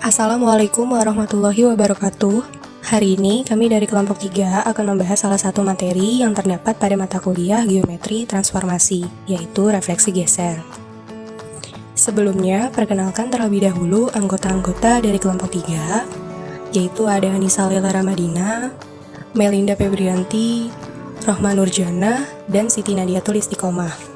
Assalamualaikum warahmatullahi wabarakatuh. Hari ini kami dari kelompok 3 akan membahas salah satu materi yang terdapat pada mata kuliah Geometri Transformasi, yaitu refleksi geser. Sebelumnya, perkenalkan terlebih dahulu anggota-anggota dari kelompok 3, yaitu ada Anissa Lela Ramadina, Melinda Febrianti, Rohma Nurjana, dan Siti Nadiatul Istiqomah.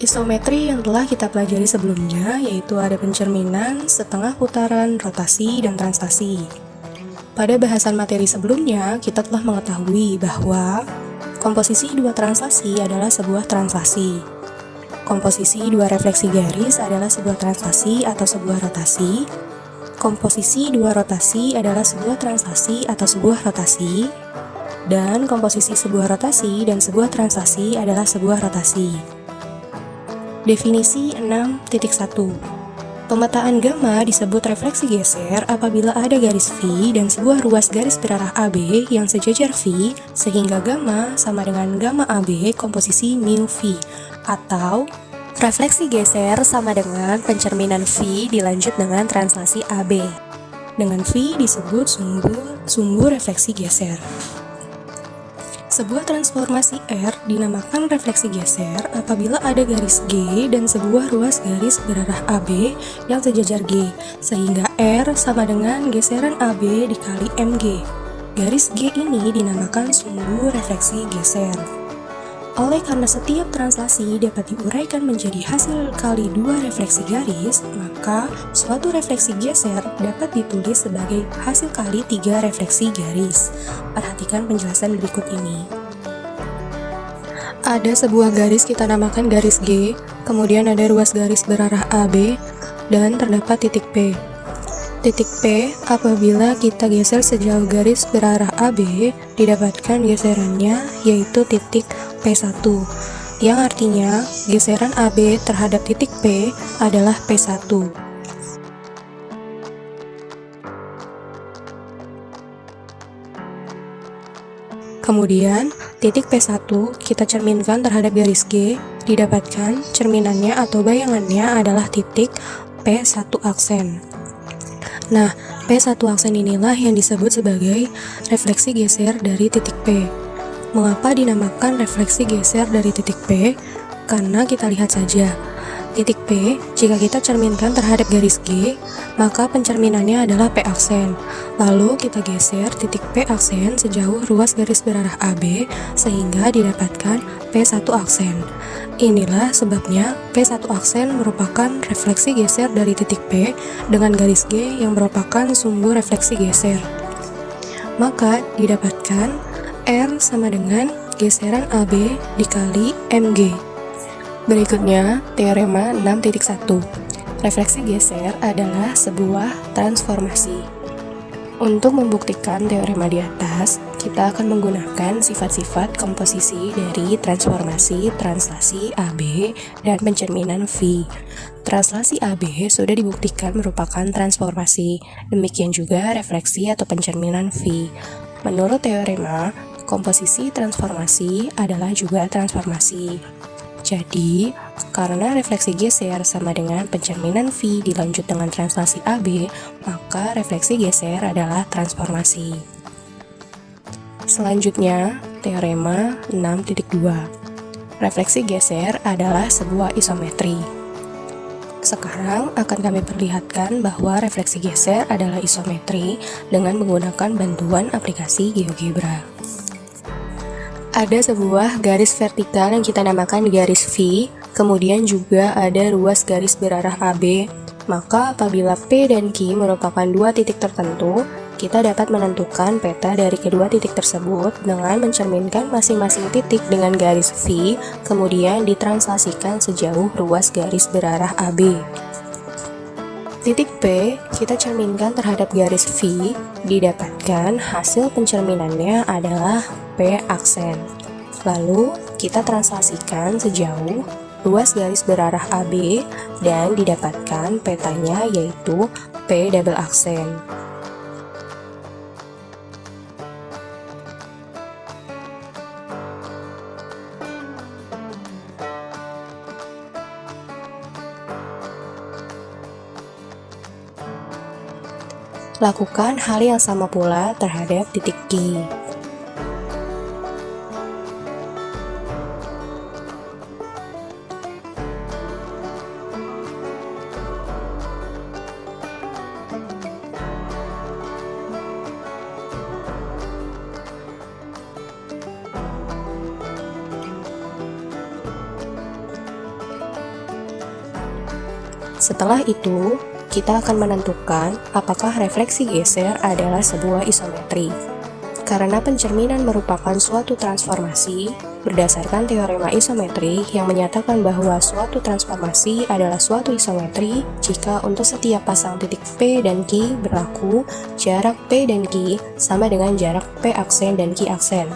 Isometri yang telah kita pelajari sebelumnya yaitu ada pencerminan, setengah putaran, rotasi, dan translasi. Pada bahasan materi sebelumnya, kita telah mengetahui bahwa komposisi dua translasi adalah sebuah translasi. Komposisi dua refleksi garis adalah sebuah translasi atau sebuah rotasi. Komposisi dua rotasi adalah sebuah translasi atau sebuah rotasi. Dan komposisi sebuah rotasi dan sebuah translasi adalah sebuah rotasi. Definisi 6.1. Pemetaan gamma disebut refleksi geser apabila ada garis V dan sebuah ruas garis berarah AB yang sejajar V sehingga gamma sama dengan gamma AB komposisi mu V, atau refleksi geser sama dengan pencerminan V dilanjut dengan translasi AB. Dengan V disebut sumbu refleksi geser. Sebuah transformasi R dinamakan refleksi geser apabila ada garis G dan sebuah ruas garis berarah AB yang sejajar G, sehingga R sama dengan geseran AB dikali MG. Garis G ini dinamakan sumbu refleksi geser. Oleh karena setiap translasi dapat diuraikan menjadi hasil kali dua refleksi garis, maka suatu refleksi geser dapat ditulis sebagai hasil kali 3 refleksi garis. Perhatikan penjelasan berikut ini. Ada sebuah garis kita namakan garis G, kemudian ada ruas garis berarah AB, dan terdapat titik P. Titik P apabila kita geser sejauh garis berarah AB, didapatkan geserannya yaitu titik P1, yang artinya geseran AB terhadap titik P adalah P1. Kemudian, titik P1 kita cerminkan terhadap garis G, didapatkan cerminannya atau bayangannya adalah titik P1 aksen. Nah, P1 aksen inilah yang disebut sebagai refleksi geser dari titik P. Mengapa dinamakan refleksi geser dari titik P? Karena kita lihat saja, titik P jika kita cerminkan terhadap garis G, maka pencerminannya adalah P aksen. Lalu kita geser titik P aksen sejauh ruas garis berarah AB sehingga didapatkan P1 aksen. Inilah sebabnya P1 aksen merupakan refleksi geser dari titik P dengan garis G yang merupakan sumbu refleksi geser. Maka didapatkan R sama dengan geseran AB dikali MG. Berikutnya, teorema 6.1. Refleksi geser adalah sebuah transformasi. Untuk membuktikan teorema di atas, kita akan menggunakan sifat-sifat komposisi dari transformasi, translasi AB, dan pencerminan V. Translasi AB sudah dibuktikan merupakan transformasi, demikian juga refleksi atau pencerminan V. Menurut teorema, komposisi transformasi adalah juga transformasi. Jadi, karena refleksi geser sama dengan pencerminan V dilanjut dengan translasi AB, maka refleksi geser adalah transformasi. Selanjutnya, teorema 6.2. Refleksi geser adalah sebuah isometri. Sekarang akan kami perlihatkan bahwa refleksi geser adalah isometri dengan menggunakan bantuan aplikasi GeoGebra. Ada sebuah garis vertikal yang kita namakan garis V, kemudian juga ada ruas garis berarah AB. Maka apabila P dan Q merupakan dua titik tertentu, kita dapat menentukan peta dari kedua titik tersebut dengan mencerminkan masing-masing titik dengan garis V, kemudian ditranslasikan sejauh ruas garis berarah AB. Titik P kita cerminkan terhadap garis V, didapatkan hasil pencerminannya adalah P aksen. Lalu kita translasikan sejauh ruas garis berarah AB dan didapatkan petanya yaitu P double aksen. Lakukan hal yang sama pula terhadap titik Q. Setelah itu, kita akan menentukan apakah refleksi geser adalah sebuah isometri. Karena pencerminan merupakan suatu transformasi, berdasarkan teorema isometri yang menyatakan bahwa suatu transformasi adalah suatu isometri jika untuk setiap pasang titik P dan Q berlaku jarak P dan Q sama dengan jarak P aksen dan Q aksen.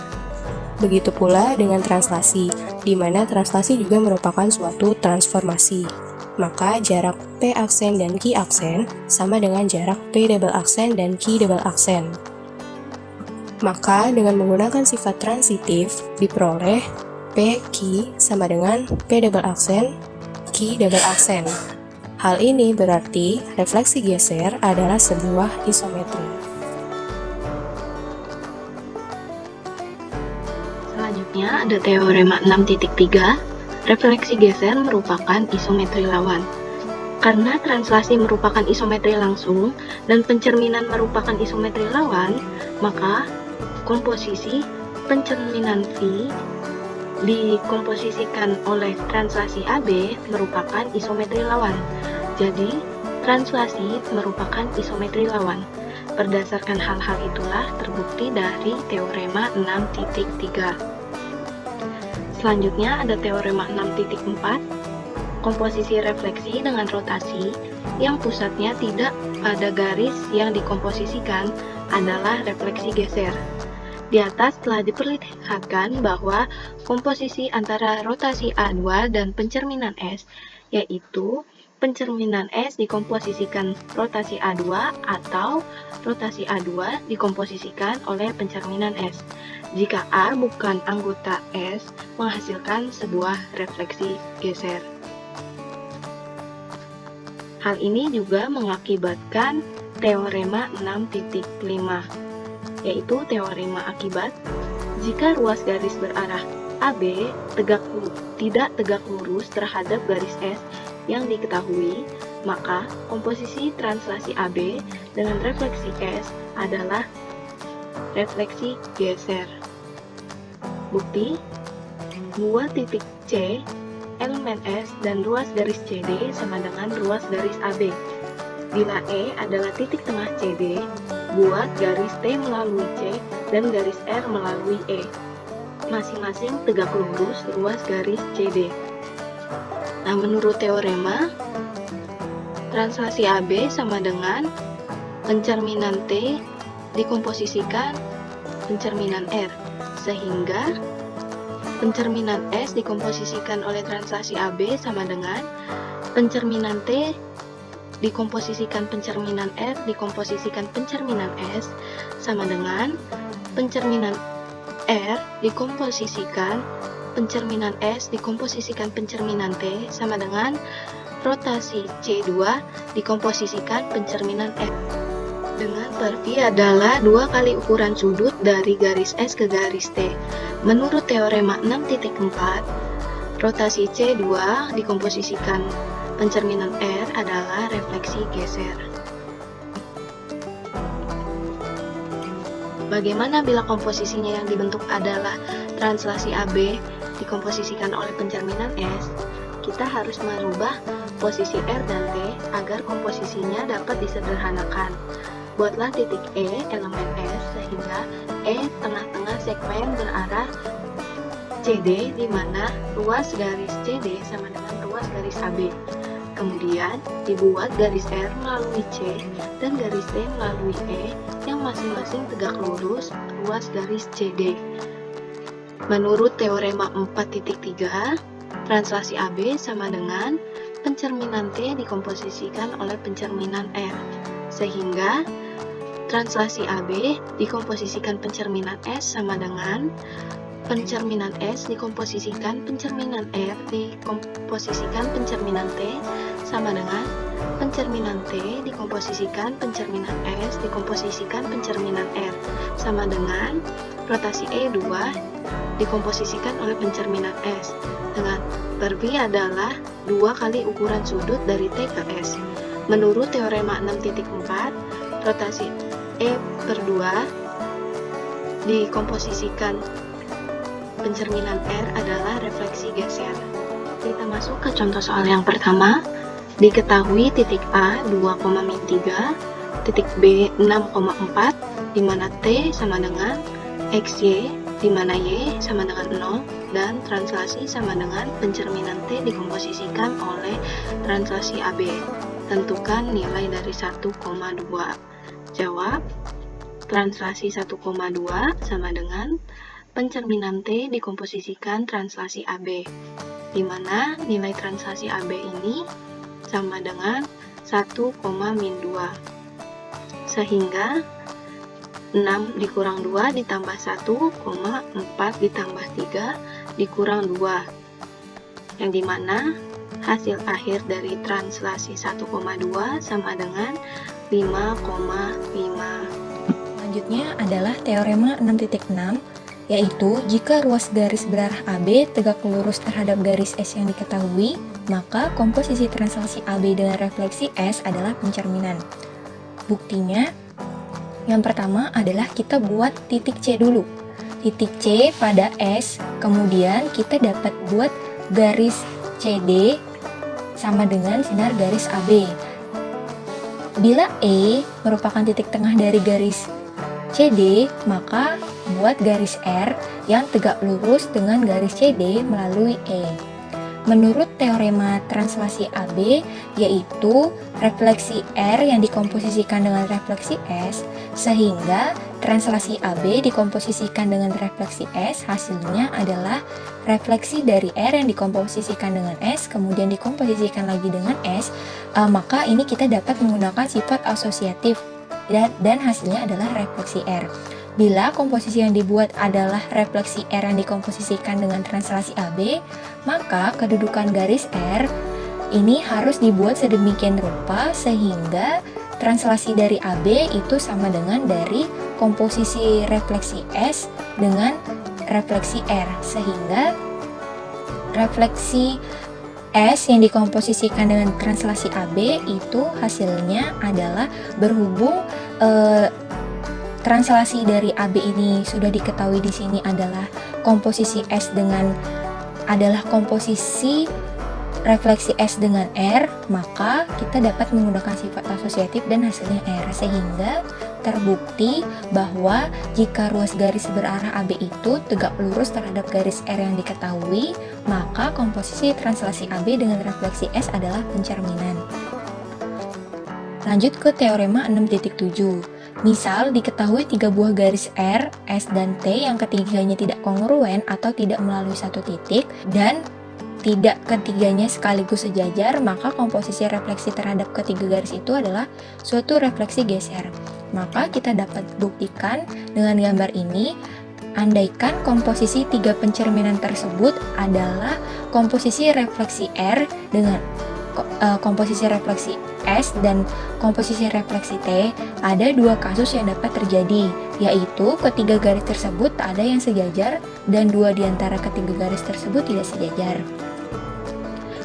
Begitu pula dengan translasi, di mana translasi juga merupakan suatu transformasi. Maka jarak P aksen dan Q aksen sama dengan jarak P double aksen dan Q double aksen. Maka dengan menggunakan sifat transitif diperoleh P Q sama dengan P double aksen Q double aksen. Hal ini berarti refleksi geser adalah sebuah isometri. Selanjutnya ada teorema 6.3. Refleksi geser merupakan isometri lawan. Karena translasi merupakan isometri langsung dan pencerminan merupakan isometri lawan, maka komposisi pencerminan V dikomposisikan oleh translasi AB merupakan isometri lawan. Jadi, translasi merupakan isometri lawan. Berdasarkan hal-hal itulah terbukti dari teorema 6.3. Selanjutnya ada teorema 6.4, komposisi refleksi dengan rotasi yang pusatnya tidak pada garis yang dikomposisikan adalah refleksi geser. Di atas telah diperlihatkan bahwa komposisi antara rotasi A2 dan pencerminan S, yaitu pencerminan S dikomposisikan rotasi A2 atau rotasi A2 dikomposisikan oleh pencerminan S. Jika A bukan anggota S, menghasilkan sebuah refleksi geser. Hal ini juga mengakibatkan teorema 6.5, yaitu teorema akibat jika ruas garis berarah AB tidak tegak lurus terhadap garis S yang diketahui, maka komposisi translasi AB dengan refleksi S adalah refleksi geser. Bukti, buat titik C, elemen S dan ruas garis CD sama dengan ruas garis AB. Bila E adalah titik tengah CD, buat garis T melalui C dan garis R melalui E. Masing-masing tegak lurus ruas garis CD. Nah, menurut teorema, translasi AB sama dengan pencerminan T dikomposisikan pencerminan R, sehingga pencerminan S dikomposisikan oleh translasi AB sama dengan pencerminan T dikomposisikan pencerminan R dikomposisikan pencerminan S sama dengan pencerminan R dikomposisikan pencerminan S dikomposisikan pencerminan T sama dengan rotasi C2 dikomposisikan pencerminan R. Dengan per V adalah 2 kali ukuran sudut dari garis S ke garis T. Menurut teorema 6.4, rotasi C2 dikomposisikan pencerminan R adalah refleksi geser. Bagaimana bila komposisinya yang dibentuk adalah translasi AB dikomposisikan oleh pencerminan S? Kita harus merubah posisi R dan T agar komposisinya dapat disederhanakan. Buatlah titik E elemen S sehingga E tengah-tengah segmen berarah CD di mana ruas garis CD sama dengan ruas garis AB. Kemudian dibuat garis R melalui C dan garis T melalui E yang masing-masing tegak lurus ruas garis CD. Menurut teorema 4.3, translasi AB sama dengan pencerminan T dikomposisikan oleh pencerminan R, sehingga translasi AB dikomposisikan pencerminan S sama dengan pencerminan S dikomposisikan pencerminan R dikomposisikan pencerminan T sama dengan pencerminan T dikomposisikan pencerminan S dikomposisikan pencerminan R sama dengan rotasi E2 dikomposisikan oleh pencerminan S dengan per V adalah 2 kali ukuran sudut dari T ke S. Menurut teorema 6.4, rotasi E per 2 dikomposisikan pencerminan R adalah refleksi geser. Kita masuk ke contoh soal yang pertama. Diketahui titik A 2,3, titik B 6,4, di mana T sama dengan XY, di mana Y sama dengan 0, dan translasi sama dengan pencerminan T dikomposisikan oleh translasi AB. Tentukan nilai dari 1,2. Jawab, translasi 1,2 sama dengan pencerminan T dikomposisikan translasi AB, di mana nilai translasi AB ini sama dengan 1,-2, sehingga 6 dikurang 2 ditambah 1, 4 ditambah 3 dikurang 2, yang dimana hasil akhir dari translasi 1,2 sama dengan 5,5. Selanjutnya adalah teorema 6.6, yaitu jika ruas garis berarah AB tegak lurus terhadap garis S yang diketahui, maka komposisi translasi AB dengan refleksi S adalah pencerminan. Buktinya, yang pertama adalah kita buat titik C dulu. Titik C pada S, kemudian kita dapat buat garis CD sama dengan sinar garis AB. Bila E merupakan titik tengah dari garis CD, maka buat garis R yang tegak lurus dengan garis CD melalui E. Menurut teorema translasi AB, yaitu refleksi R yang dikomposisikan dengan refleksi S, sehingga translasi AB dikomposisikan dengan refleksi S, hasilnya adalah refleksi dari R yang dikomposisikan dengan S, kemudian dikomposisikan lagi dengan S, maka ini kita dapat menggunakan sifat asosiatif, dan hasilnya adalah refleksi R. Bila komposisi yang dibuat adalah refleksi R yang dikomposisikan dengan translasi AB, maka kedudukan garis R ini harus dibuat sedemikian rupa sehingga translasi dari AB itu sama dengan dari komposisi refleksi S dengan refleksi R, sehingga refleksi S yang dikomposisikan dengan translasi AB itu hasilnya adalah berhubung translasi dari AB ini sudah diketahui di sini adalah komposisi S adalah komposisi refleksi S dengan R, maka kita dapat menggunakan sifat asosiatif dan hasilnya R, sehingga terbukti bahwa jika ruas garis berarah AB itu tegak lurus terhadap garis R yang diketahui, maka komposisi translasi AB dengan refleksi S adalah pencerminan. Lanjut ke teorema 6.7. Misal diketahui 3 buah garis R, S, dan T yang ketiganya tidak kongruen atau tidak melalui satu titik dan tidak ketiganya sekaligus sejajar, maka komposisi refleksi terhadap ketiga garis itu adalah suatu refleksi geser. Maka kita dapat buktikan dengan gambar ini, andaikan komposisi 3 pencerminan tersebut adalah komposisi refleksi R dengan komposisi refleksi S dan komposisi refleksi T, ada 2 kasus yang dapat terjadi, yaitu ketiga garis tersebut tak ada yang sejajar dan 2 di antara ketiga garis tersebut tidak sejajar.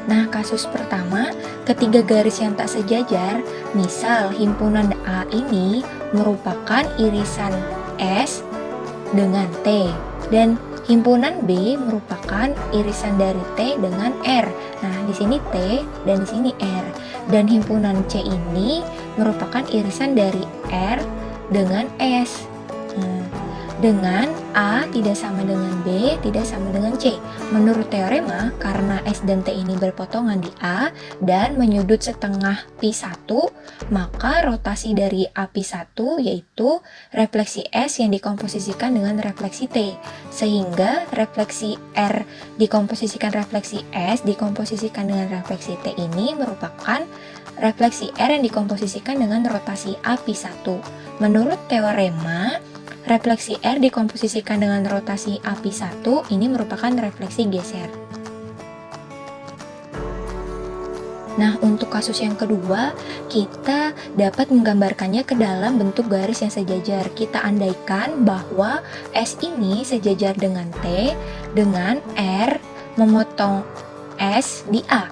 Nah, kasus pertama, ketiga garis yang tak sejajar, misal himpunan A ini merupakan irisan S dengan T, dan himpunan B merupakan irisan dari T dengan R. Nah, di sini T dan di sini R. Dan himpunan C ini merupakan irisan dari R dengan S. Nah, dengan A tidak sama dengan B, tidak sama dengan C. Menurut teorema, karena S dan T ini berpotongan di A dan menyudut setengah pi1, maka rotasi dari A pi1 yaitu refleksi S yang dikomposisikan dengan refleksi T. Sehingga refleksi R dikomposisikan refleksi S dikomposisikan dengan refleksi T ini merupakan refleksi R yang dikomposisikan dengan rotasi A pi1. Menurut teorema, refleksi R dikomposisikan dengan rotasi A pi1 ini merupakan refleksi geser. Nah, untuk kasus yang kedua, kita dapat menggambarkannya ke dalam bentuk garis yang sejajar. Kita andaikan bahwa S ini sejajar dengan T, dengan R memotong S di A,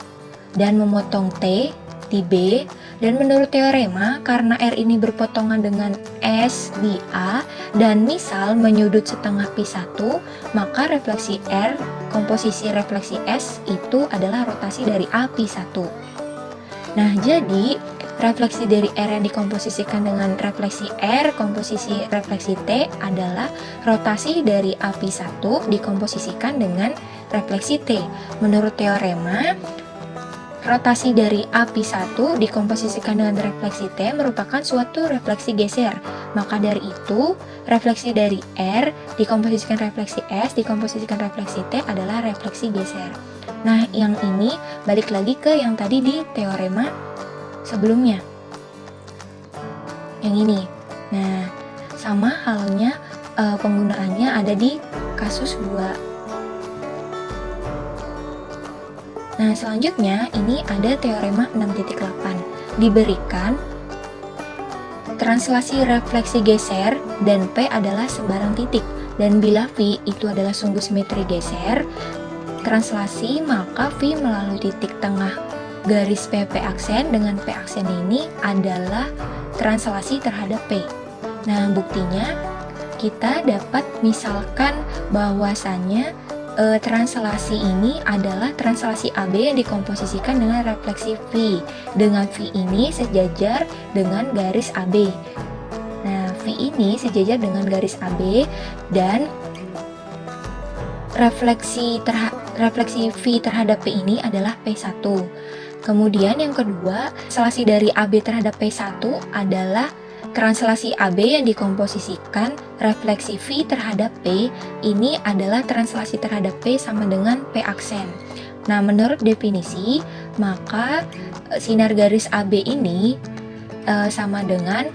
dan memotong T di B, dan menurut teorema, karena R ini berpotongan dengan S di A, dan misal menyudut setengah pi1, maka refleksi R, komposisi refleksi S itu adalah rotasi dari A pi1. Nah, jadi refleksi dari R yang dikomposisikan dengan refleksi R, komposisi refleksi T adalah rotasi dari A pi1 dikomposisikan dengan refleksi T. Menurut teorema, rotasi dari A pi1 dikomposisikan dengan refleksi T merupakan suatu refleksi geser. Maka dari itu, refleksi dari R dikomposisikan refleksi S dikomposisikan refleksi T adalah refleksi geser. Nah, yang ini balik lagi ke yang tadi di teorema sebelumnya. Yang ini. Nah, sama halnya penggunaannya ada di kasus 2. Nah, selanjutnya ini ada teorema 6.8. Diberikan translasi refleksi geser dan P adalah sembarang titik. Dan bila V itu adalah sumbu simetri geser translasi, maka V melalui titik tengah garis PP aksen dengan P aksen ini adalah translasi terhadap P. Nah, buktinya kita dapat misalkan bahwasannya translasi ini adalah translasi AB yang dikomposisikan dengan refleksi V, dengan V ini sejajar dengan garis AB. Nah, V ini sejajar dengan garis AB dan refleksi V terhadap P ini adalah P1. Kemudian yang kedua, translasi dari AB terhadap P1 adalah translasi AB yang dikomposisikan refleksi V terhadap P ini adalah translasi terhadap P sama dengan P aksen. Nah, menurut definisi, maka sinar garis AB ini sama dengan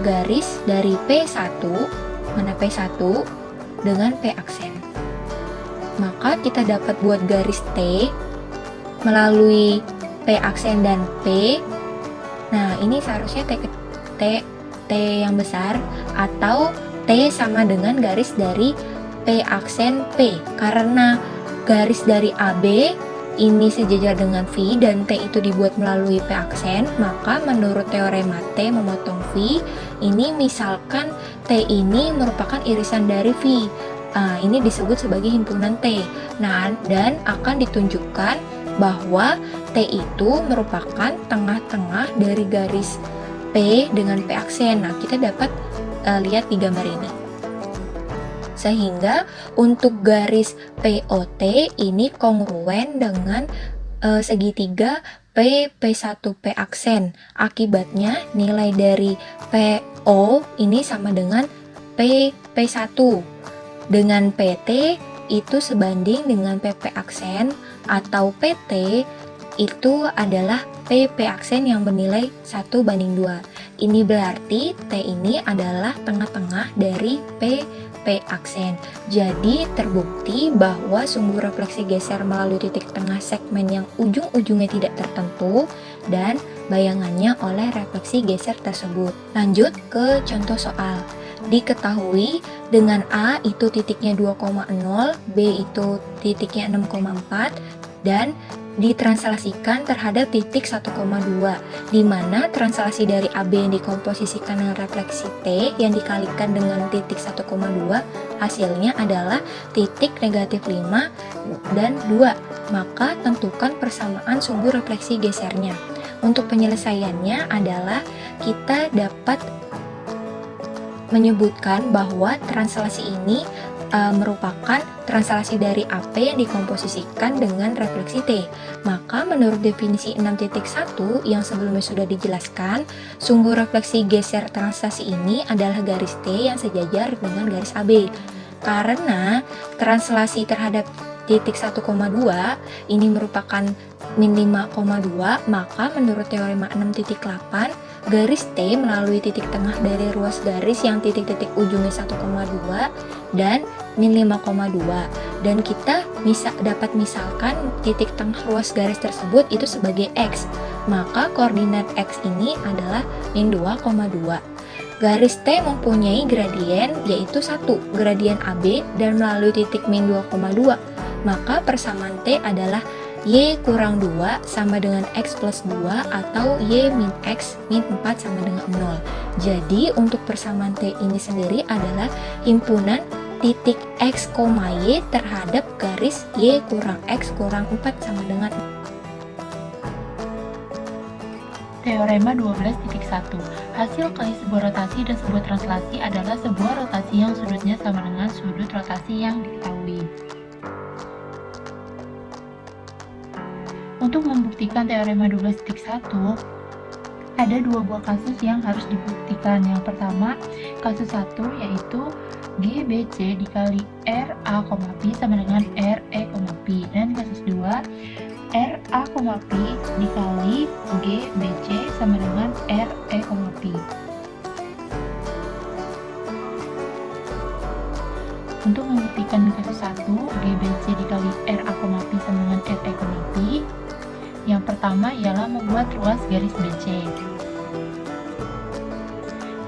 garis dari P1, mana P1 dengan P aksen. Maka kita dapat buat garis T melalui P aksen dan P. Nah, ini seharusnya T yang besar atau T sama dengan garis dari P aksen P. Karena garis dari AB ini sejajar dengan V dan T itu dibuat melalui P aksen, maka menurut teorema T memotong V, ini misalkan T ini merupakan irisan dari V. Ini disebut sebagai himpunan T. Nah, dan akan ditunjukkan bahwa T itu merupakan tengah-tengah dari garis P dengan P aksen. Nah, kita dapat lihat di gambar ini. Sehingga untuk garis POT ini kongruen dengan segitiga P1 P aksen. Akibatnya nilai dari PO ini sama dengan P1. Dengan PT itu sebanding dengan PP aksen atau PT itu adalah PP aksen yang bernilai 1:2. Ini berarti T ini adalah tengah-tengah dari PP aksen. Jadi terbukti bahwa sumbu refleksi geser melalui titik tengah segmen yang ujung-ujungnya tidak tertentu dan bayangannya oleh refleksi geser tersebut. Lanjut ke contoh soal. Diketahui dengan A itu titiknya 2,0, B itu titiknya 6,4, dan ditranslasikan terhadap titik 1,2, di mana translasi dari AB yang dikomposisikan dengan refleksi T yang dikalikan dengan titik 1,2, hasilnya adalah titik negatif 5 dan 2. Maka tentukan persamaan sumbu refleksi gesernya. Untuk penyelesaiannya adalah kita dapat menyebutkan bahwa translasi ini merupakan translasi dari AP yang dikomposisikan dengan refleksi T. Maka menurut definisi 6.1 yang sebelumnya sudah dijelaskan, sumbu refleksi geser translasi ini adalah garis T yang sejajar dengan garis AB. Karena translasi terhadap titik 1,2 ini merupakan min 5,2, maka menurut teorema 6.8 garis T melalui titik tengah dari ruas garis yang titik-titik ujungnya 1,2 dan min 5,2. Dan kita dapat misalkan titik tengah ruas garis tersebut itu sebagai X. Maka koordinat X ini adalah min 2,2. Garis T mempunyai gradien yaitu 1, gradien AB dan melalui titik min 2,2. Maka persamaan T adalah Y kurang 2 sama dengan X plus 2 atau Y min X min 4 sama dengan 0. Jadi untuk persamaan T ini sendiri adalah himpunan titik X, Y terhadap garis Y kurang X kurang 4 sama dengan 0. Teorema 12.1. Hasil kali sebuah rotasi dan sebuah translasi adalah sebuah rotasi yang sudutnya sama dengan sudut rotasi yang diketahui. Untuk membuktikan teorema 12.1, ada dua buah kasus yang harus dibuktikan. Yang pertama, kasus 1 yaitu GBC dikali RA, Pi sama dengan RE, Pi. Dan kasus 2, RA, Pi dikali GBC sama dengan RE, Pi. Untuk membuktikan kasus 1, GBC dikali RA, Pi sama dengan RE, Pi, yang pertama ialah membuat ruas garis BC.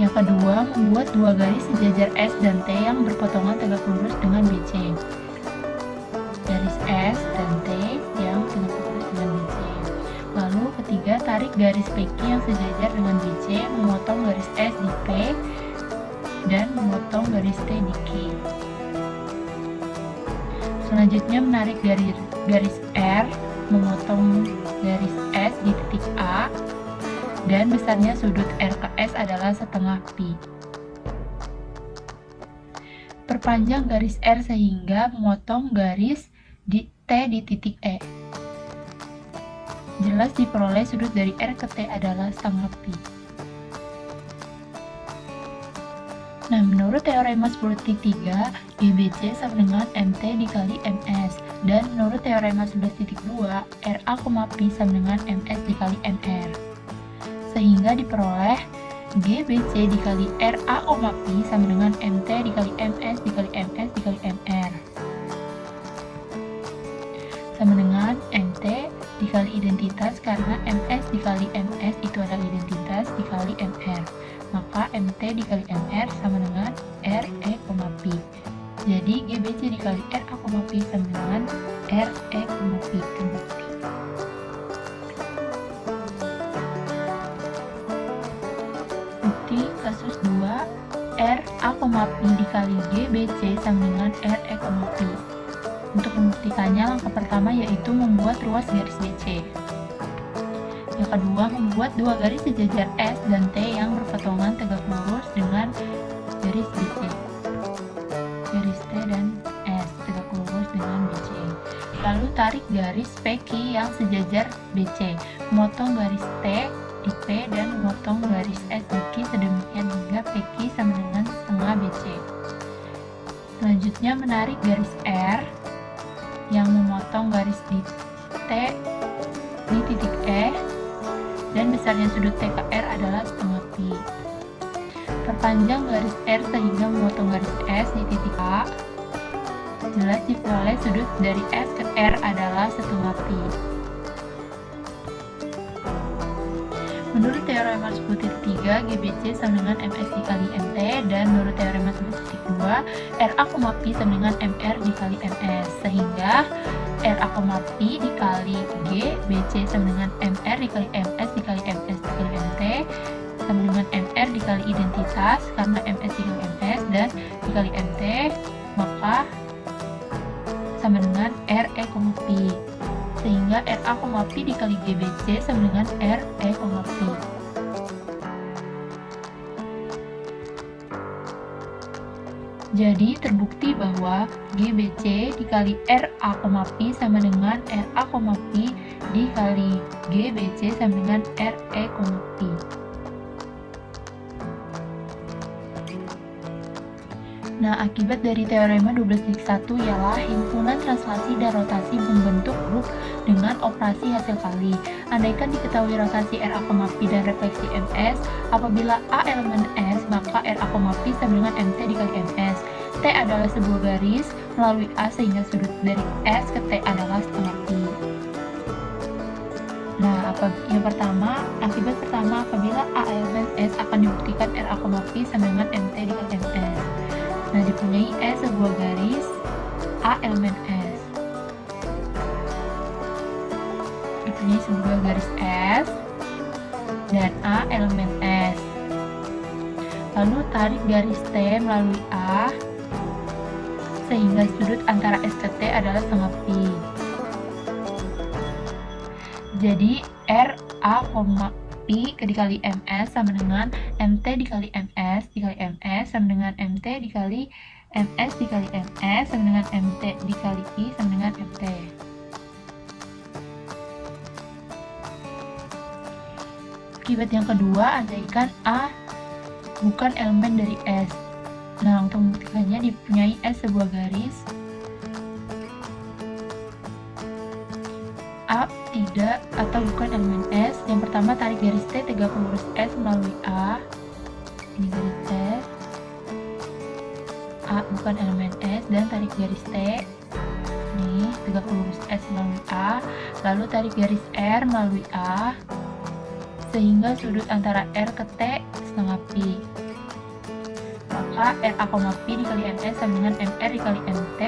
Yang kedua, membuat dua garis sejajar S dan T yang berpotongan tegak lurus dengan BC. Garis S dan T yang tegak lurus dengan BC. Lalu ketiga, tarik garis PQ yang sejajar dengan BC, memotong garis S di P dan memotong garis T di Q. Selanjutnya menarik garis R, memotong garis S di titik A, dan besarnya sudut R ke S adalah setengah pi. Perpanjang garis R sehingga memotong garis di T di titik E. Jelas diperoleh sudut dari R ke T adalah setengah pi. Nah, menurut teorema 10.3, GBC sama dengan MT dikali MS. Dan menurut teorema 11.2, RA, Pi sama dengan MS dikali MR. Sehingga diperoleh GBC dikali RA, Pi sama dengan MT dikali MS dikali MS dikali MR. Sama dengan MT dikali identitas karena MS dikali MS itu adalah identitas dikali MR. Maka MT dikali MR sama dengan RE, Pi. Jadi GBC dikali RA, Pi sama dengan RE, Pi. Terbukti. Bukti kasus 2, RA, Pi dikali GBC sama dengan RE, Pi. Untuk membuktikannya, langkah pertama yaitu membuat ruas garis BC. Yang kedua, membuat dua garis sejajar S dan T yang berpotongan tegak lurus dengan garis BC. Garis T dan S tegak lurus dengan BC. Lalu tarik garis PQ yang sejajar BC, memotong garis T di P dan memotong garis S di Q sedemikian hingga PQ sama dengan setengah BC. Selanjutnya menarik garis R yang memotong garis di T di titik E dan besarnya sudut T ke R adalah setengah pi. Perpanjang garis R sehingga memotong garis S di titik A. Jelas diperoleh sudut dari S ke R adalah setengah pi. Menurut teorema 10.3, GBC sama dengan MS dikali MT, dan menurut teorema 11.2, RA, Pi sama dengan MR dikali MS, sehingga RA, Pi dikali G, BC sama dengan MR dikali MS dikali MS dikali MT, sama dengan MR dikali identitas, karena MS dikali MS, dan dikali MT, maka sama dengan RE, Pi. Sehingga RA, Pi dikali GBC sama dengan RE, Pi. Jadi terbukti bahwa GBC dikali RA, Pi sama dengan RA, Pi dikali GBC sama dengan RE, Pi. Nah, akibat dari teorema 12.1 ialah himpunan translasi dan rotasi membentuk grup dengan operasi hasil kali. Andaikan diketahui rotasi RA, Pi dan refleksi MS, apabila A elemen S, maka RA, Pi sama dengan MT dikali MS. T adalah sebuah garis melalui A sehingga sudut dari S ke T adalah setengah pi. Nah, yang pertama, akibat pertama apabila A elemen S akan dibuktikan RA, Pi sama dengan MT dikali MS. Nah, dipunyai S sebuah garis A elemen S. Dipunyai sebuah garis S dan A elemen S. Lalu tarik garis T melalui A sehingga sudut antara S ke T adalah setengah pi. Jadi RA, pi dikali MS sama dengan MT dikali MS dikali MS sama dengan MT dikali MS dikali MS sama dengan MT dikali pi sama dengan MT. Akibat yang kedua, andaikan A bukan elemen dari S. Nah, untuk membuktikannya dipunyai S sebuah garis A tidak atau bukan elemen S. Yang pertama, tarik garis T tegak lurus S melalui A. Ini garis T. A bukan elemen S dan tarik garis T. Ini tegak lurus S melalui A. Lalu tarik garis R melalui A sehingga sudut antara R ke T setengah pi. Maka RA, pi dikali MS sama dengan MR dikali MT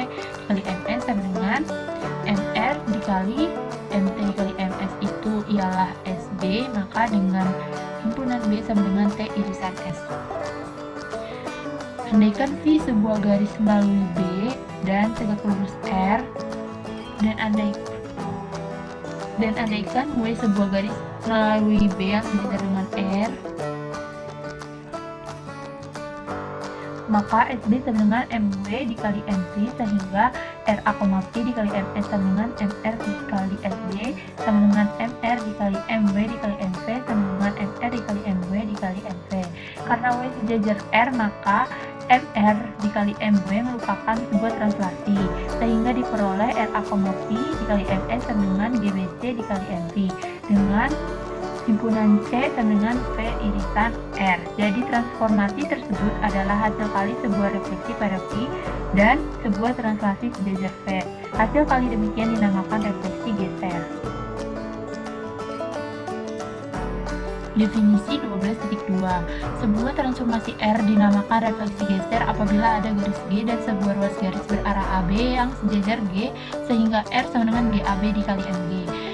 dikali MS sama dengan MR dikali MT dikali MS itu ialah SB, maka dengan himpunan B sama dengan T irisan S. Andaikan V sebuah garis melalui B dan tegak lurus R, dan andaikan W sebuah garis melalui B yang sejajar dengan R, maka SB sama dengan MW dikali MV sehingga RA, Pi dikali MS sama dengan MR dikali SB sama dengan MR dikali MW dikali MV sama dengan MR dikali MW dikali MV. Karena W sejajar R, maka MR dikali MW merupakan sebuah translasi sehingga diperoleh RA, Pi dikali MS sama dengan GBC dikali MV dengan himpunan C sama dengan V irisan R. Jadi transformasi tersebut adalah hasil kali sebuah refleksi pada Pi dan sebuah translasi sejajar V. Hasil kali demikian dinamakan refleksi geser. Definisi 12.2. Sebuah transformasi R dinamakan refleksi geser apabila ada garis G dan sebuah ruas garis berarah AB yang sejajar G sehingga R sama dengan GAB dikali MG.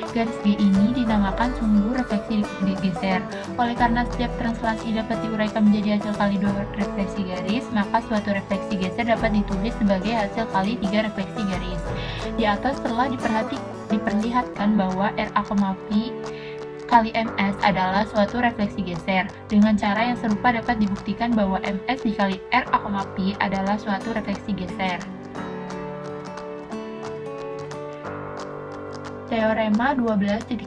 Garis G ini dinamakan sumbu refleksi geser. Oleh karena setiap translasi dapat diuraikan menjadi hasil kali dua refleksi garis, maka suatu refleksi geser dapat ditulis sebagai hasil kali tiga refleksi garis. Di atas telah diperlihatkan bahwa RA, Pi kali MS adalah suatu refleksi geser. Dengan cara yang serupa dapat dibuktikan bahwa MS dikali RA, Pi adalah suatu refleksi geser. Teorema 12.2.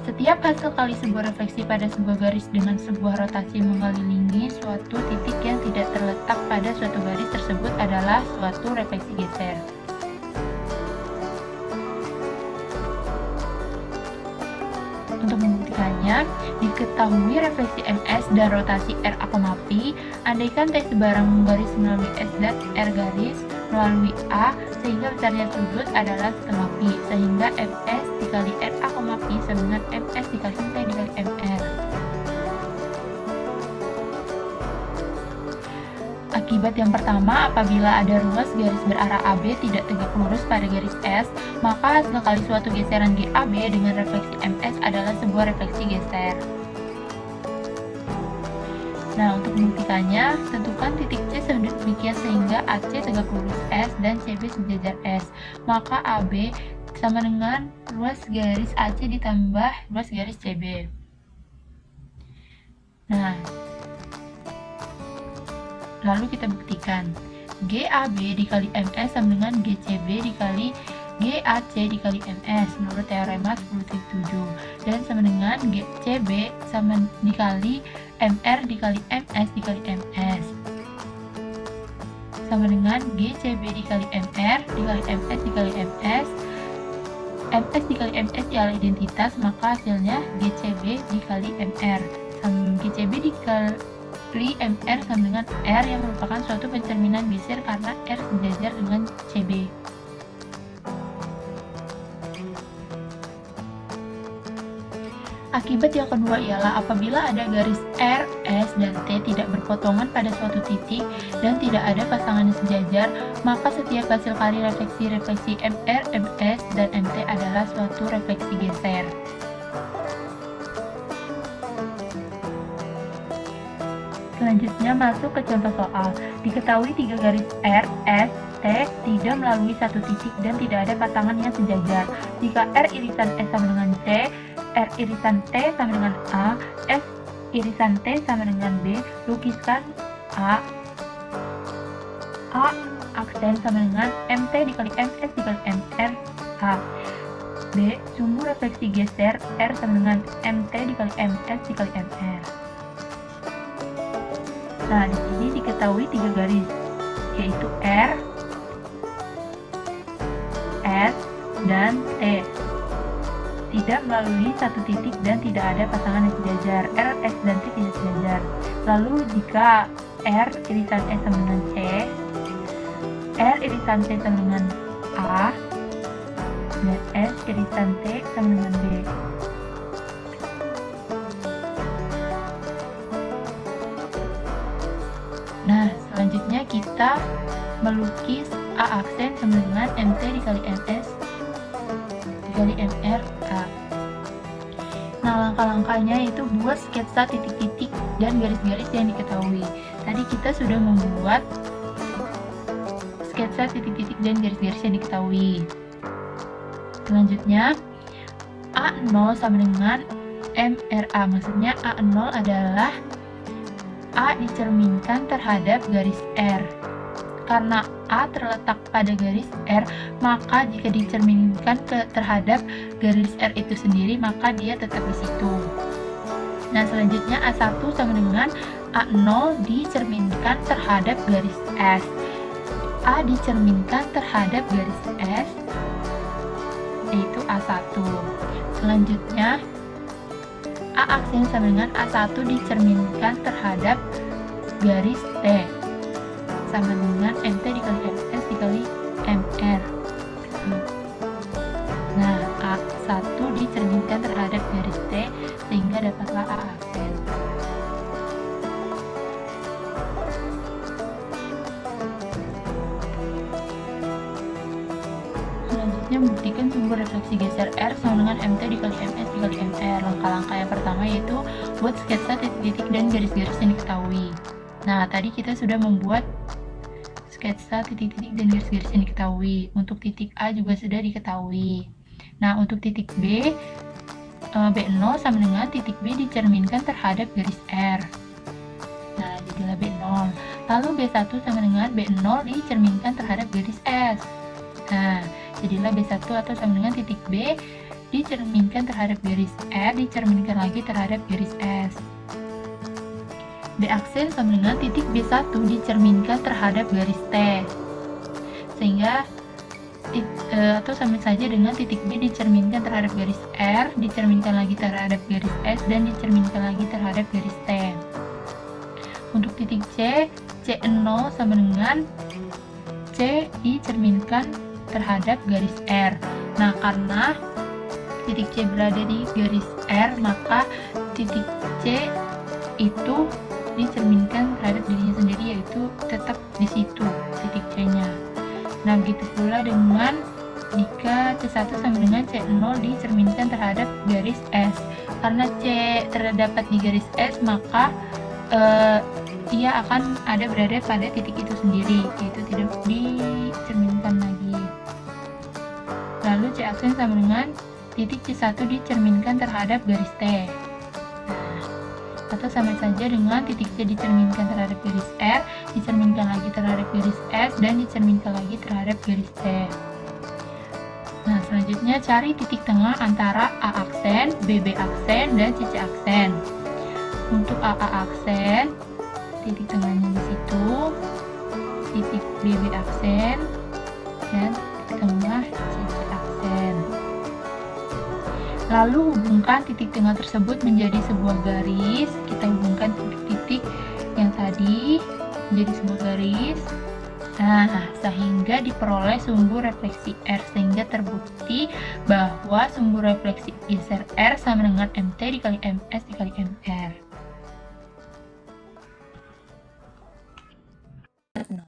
Setiap hasil kali sebuah refleksi pada sebuah garis dengan sebuah rotasi mengelilingi suatu titik yang tidak terletak pada suatu garis tersebut adalah suatu refleksi geser. Untuk membuktikannya, diketahui refleksi MS dan rotasi RA, Pi, andaikan T sebarang garis melalui S dan R garis melalui A sehingga besarnya sudut adalah setengah pi, sehingga MS dikali RA, Pi sama dengan MS dikali T dikali MR. Akibat yang pertama, apabila ada ruas garis berarah AB tidak tegak lurus pada garis S, maka hasil kali suatu geseran GAB dengan refleksi MS adalah sebuah refleksi geser. Nah, untuk membuktikannya, tentukan titik C sedemikian sehingga AC tegak lurus S dan CB sejajar S. Maka AB sama dengan ruas garis AC ditambah ruas garis CB. Nah, lalu kita buktikan GAB dikali MS sama dengan GCB dikali GAC dikali MS menurut teorema 10.7, dan sama dengan GCB sama dikali MR dikali MS dikali MS sama dengan GCB dikali MR dikali MS dikali MS. MS dikali MS ialah identitas, maka hasilnya GCB dikali MR. GCB li MR sama dengan R yang merupakan suatu pencerminan geser karena R sejajar dengan CB. Akibat yang kedua ialah apabila ada garis R, S, dan T tidak berpotongan pada suatu titik dan tidak ada pasangan yang sejajar, maka setiap hasil kali refleksi MR, MS, dan MT adalah suatu refleksi geser. Selanjutnya masuk ke contoh soal. Diketahui tiga garis R, S, T tidak melalui satu titik dan tidak ada pasangan yang sejajar. Jika R irisan S sama dengan C, R irisan T sama dengan A, S irisan T sama dengan B, lukiskan A aksen sama dengan MT dikali MS dikali MR A. B. Sumbu refleksi geser R sama dengan MT dikali MS dikali MR. Nah, di sini diketahui tiga garis, yaitu R, S, dan T. Tidak melalui satu titik dan tidak ada pasangan yang sejajar. R, S, dan T tidak sejajar. Lalu jika R irisan S sama dengan C, R irisan T sama dengan A, dan S irisan T sama dengan B. Nah, selanjutnya kita melukis A aksen sama dengan MT dikali MS dikali MR A. Nah, langkah-langkahnya itu buat sketsa titik-titik dan garis-garis yang diketahui. Tadi kita sudah membuat sketsa titik-titik dan garis-garis yang diketahui. Selanjutnya, A0 sama dengan MRA. Maksudnya A0 adalah A dicerminkan terhadap garis R. Karena A terletak pada garis R, maka jika dicerminkan terhadap garis R itu sendiri, maka dia tetap di situ. Nah, selanjutnya A1 sama dengan A0 dicerminkan terhadap garis S. A dicerminkan terhadap garis S, yaitu A1. Selanjutnya, A aksen sama dengan A1 dicerminkan terhadap garis T sama dengan MT dikali MS dikali MR. Nah, A1 dicerminkan terhadap garis T sehingga dapatlah A aksen. Selanjutnya membuktikan sumbu refleksi geser R sama dengan MT dikali MS dikali MR. Langkah-langkah yang pertama yaitu buat sketsa titik-titik dan garis-garis yang diketahui. Nah, tadi kita sudah membuat sketsa titik-titik dan garis-garis yang diketahui. Untuk titik A juga sudah diketahui. Nah, untuk titik B, B0 sama dengan titik B dicerminkan terhadap garis R. Nah, jadilah B0. Lalu B1 sama dengan B0 dicerminkan terhadap garis S. Nah, jadilah B1 atau sama dengan titik B dicerminkan terhadap garis R, dicerminkan lagi terhadap garis S. B aksen sama dengan titik B1 dicerminkan terhadap garis T. Sehingga atau sama saja dengan titik B dicerminkan terhadap garis R, dicerminkan lagi terhadap garis S, dan dicerminkan lagi terhadap garis T. Untuk titik C, C0 sama dengan C dicerminkan terhadap garis R. Nah, karena titik C berada di garis R, maka titik C itu dicerminkan terhadap dirinya sendiri, yaitu tetap di situ titik C-nya. Nah, begitu pula dengan jika C1 sama dengan C0 dicerminkan terhadap garis S. Karena C terdapat di garis S, maka ia akan berada pada titik itu sendiri, yaitu tidak dicerminkan lagi. Lalu C aksen sama dengan titik C1 dicerminkan terhadap garis T. Atau sama saja dengan titik C dicerminkan terhadap garis R, dicerminkan lagi terhadap garis S, dan dicerminkan lagi terhadap garis T. Nah, selanjutnya cari titik tengah antara A aksen, BB aksen, dan CC aksen. Untuk AA aksen, titik tengahnya di situ, titik BB aksen, dan titik tengah CC aksen. Lalu hubungkan titik tengah tersebut menjadi sebuah garis. Kita hubungkan titik-titik yang refleksi menjadi sebuah garis. Nah, sehingga diperoleh sumbu refleksi R, sehingga terbukti bahwa sumbu refleksi geser R sama dengan MT dikali MS dikali MR.